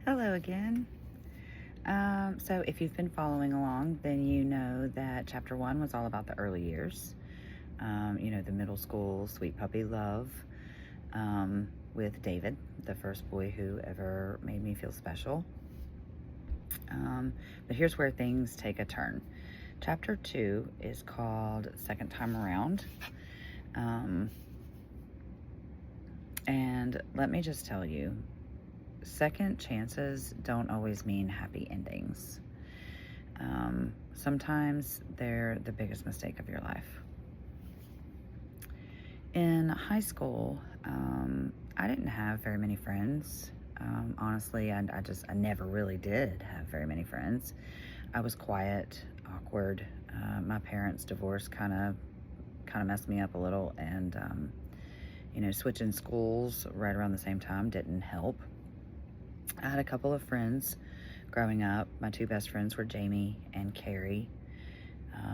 Hello again. So if you've been following along, then you know that chapter one was all about the early years. The middle school sweet puppy love with David, the first boy who ever made me feel special. But here's where things take a turn. Chapter two is called Second Time Around. And let me just tell you, second chances don't always mean happy endings. Sometimes they're the biggest mistake of your life. In high school, I didn't have very many friends. Honestly, I never really did have very many friends. I was quiet, awkward. My parents' divorce kind of messed me up a little, and switching schools right around the same time didn't help. I had a couple of friends growing up. My two best friends were Jamie and Carrie,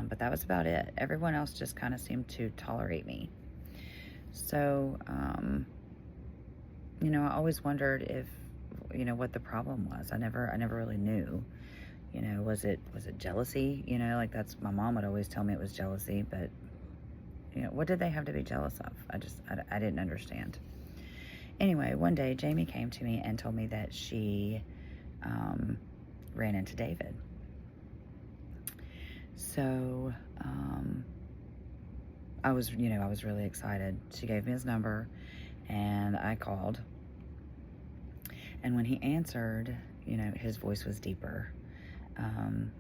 but that was about it. Everyone else just kind of seemed to tolerate me. So, I always wondered if, what the problem was. I never really knew. Was it jealousy? Like that's, my mom would always tell me it was jealousy, but what did they have to be jealous of? I didn't understand. Anyway, one day Jamie came to me and told me that she ran into David. So I was really excited. She gave me his number and I called. And when he answered, his voice was deeper,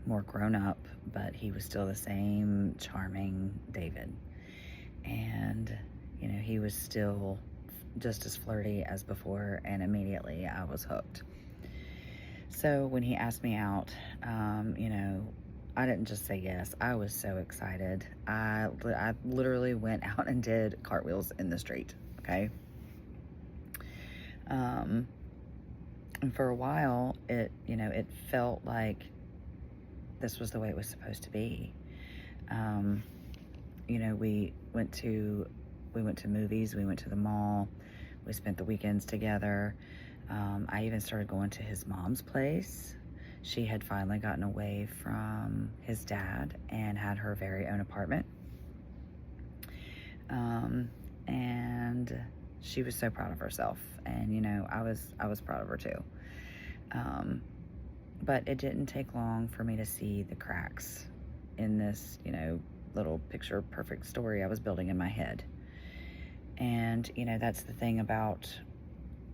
more grown up, but he was still the same charming David. And, he was still just as flirty as before, and immediately I was hooked. So when he asked me out, I didn't just say yes. I was so excited. I literally went out and did cartwheels in the street, okay? And for a while, it felt like this was the way it was supposed to be. We went to movies, we went to the mall, we spent the weekends together. I even started going to his mom's place. She had finally gotten away from his dad and had her very own apartment. And she was so proud of herself. And, I was proud of her too. But it didn't take long for me to see the cracks in this, little picture perfect story I was building in my head. And, that's the thing about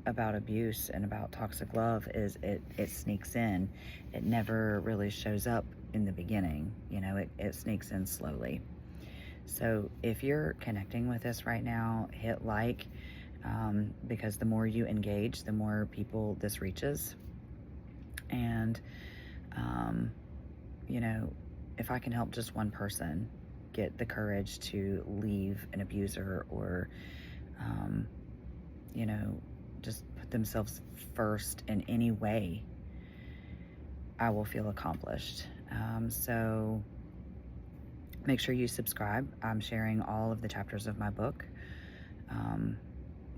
abuse and about toxic love is it sneaks in. It never really shows up in the beginning. It sneaks in slowly. So if you're connecting with this right now, hit like, because the more you engage, the more people this reaches. And, if I can help just one person get the courage to leave an abuser or, just put themselves first in any way, I will feel accomplished. So make sure you subscribe. I'm sharing all of the chapters of my book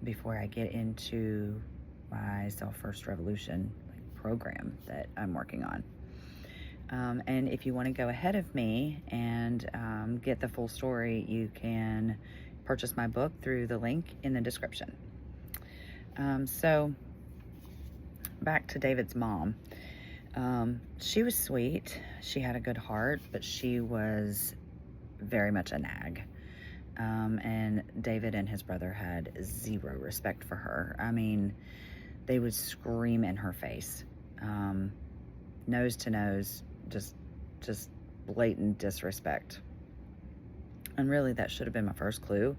before I get into my Self-First Revolution program that I'm working on. And if you want to go ahead of me and get the full story, you can purchase my book through the link in the description. So back to David's mom. She was sweet. She had a good heart, but she was very much a nag. And David and his brother had zero respect for her. I mean, they would scream in her face, nose to nose, just blatant disrespect. And really, that should have been my first clue.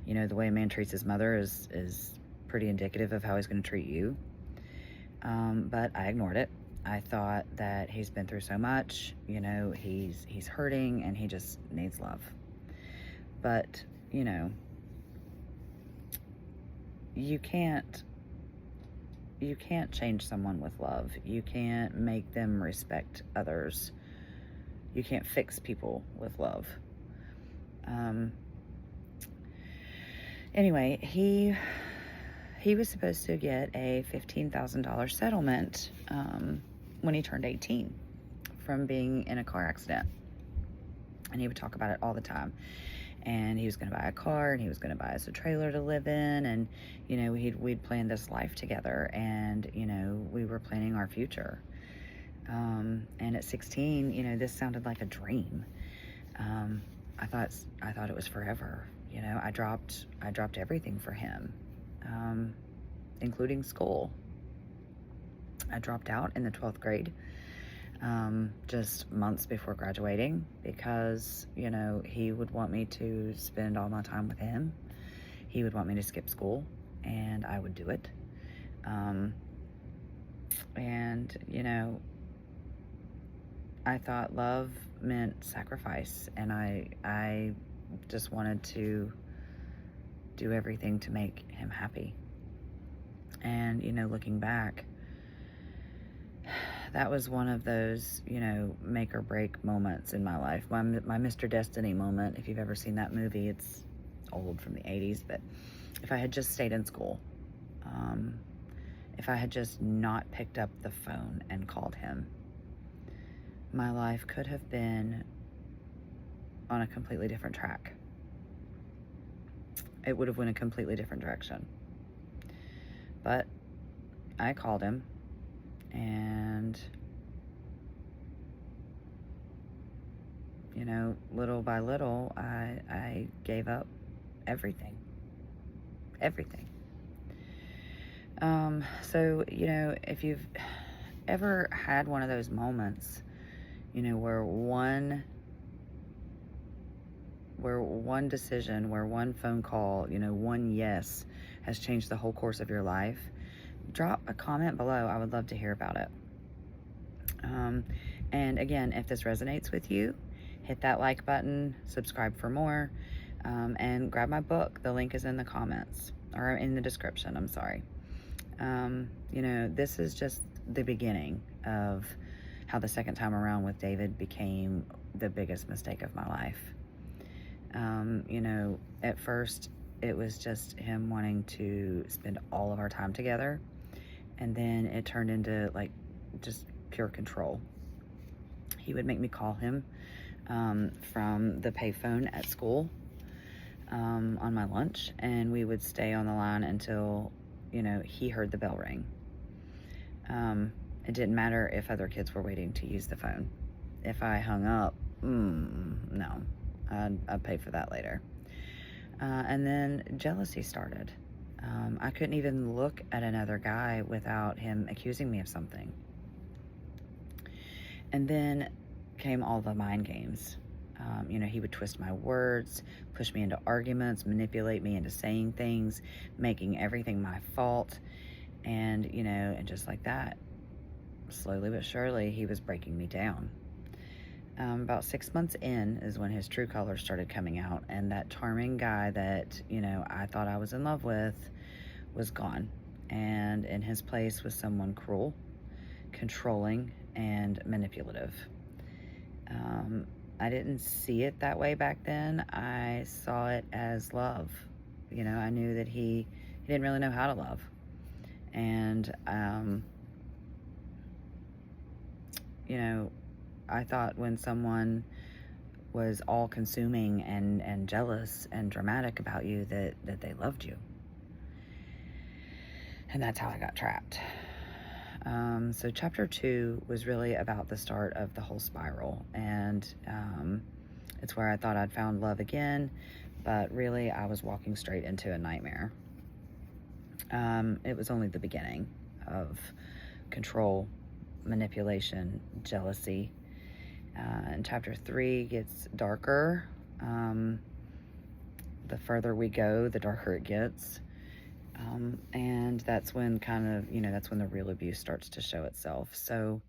The way a man treats his mother is pretty indicative of how he's going to treat you. But I ignored it. I thought that he's been through so much, he's hurting and he just needs love. But, you can't change someone with love. You can't make them respect others. You can't fix people with love. Anyway, he he was supposed to get a $15,000 settlement when he turned 18 from being in a car accident. And he would talk about it all the time. And he was going to buy a car, and he was going to buy us a trailer to live in. And, we'd planned this life together, and, we were planning our future. And at 16, this sounded like a dream. I thought it was forever. I dropped everything for him, including school. I dropped out in the 12th grade, just months before graduating, because, he would want me to spend all my time with him. He would want me to skip school, and I would do it. I thought love meant sacrifice, and I just wanted to do everything to make him happy. And, looking back, that was one of those, make or break moments in my life. My Mr. Destiny moment, if you've ever seen that movie, it's old, from the 80s, but if I had just stayed in school, if I had just not picked up the phone and called him, my life could have been on a completely different track. It would have went a completely different direction. But I called him, and, little by little, I gave up everything. So, if you've ever had one of those moments, where one decision, where one phone call, one yes has changed the whole course of your life, drop a comment below. I would love to hear about it. And again, if this resonates with you, hit that like button, subscribe for more, and grab my book. The link is in the comments, or in the description, I'm sorry. This is just the beginning of how the second time around with David became the biggest mistake of my life. At first it was just him wanting to spend all of our time together, and then it turned into just pure control. He would make me call him from the payphone at school on my lunch, and we would stay on the line until he heard the bell ring. It didn't matter if other kids were waiting to use the phone. If I hung up, no, I'd pay for that later. And then jealousy started. I couldn't even look at another guy without him accusing me of something. And then came all the mind games. He would twist my words, push me into arguments, manipulate me into saying things, making everything my fault. And, and just like that, slowly but surely, he was breaking me down. About 6 months in is when his true colors started coming out, and that charming guy that, I thought I was in love with was gone. And in his place was someone cruel, controlling, and manipulative. I didn't see it that way back then. I saw it as love. I knew that he didn't really know how to love. And, I thought when someone was all-consuming and jealous and dramatic about you that they loved you. And that's how I got trapped. So chapter 2 was really about the start of the whole spiral. And it's where I thought I'd found love again, but really I was walking straight into a nightmare. It was only the beginning of control, manipulation, jealousy. And chapter 3 gets darker. The further we go, the darker it gets. And that's when that's when the real abuse starts to show itself. So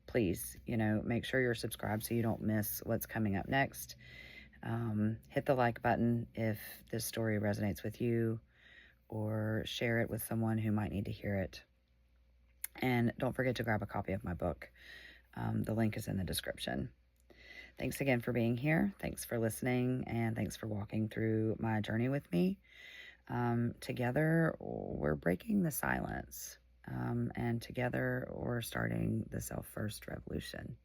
please, make sure you're subscribed so you don't miss what's coming up next. Hit the like button if this story resonates with you, or share it with someone who might need to hear it. And don't forget to grab a copy of my book. The link is in the description. Thanks again for being here. Thanks for listening, and thanks for walking through my journey with me. Together, we're breaking the silence. And together, we're starting the self first revolution.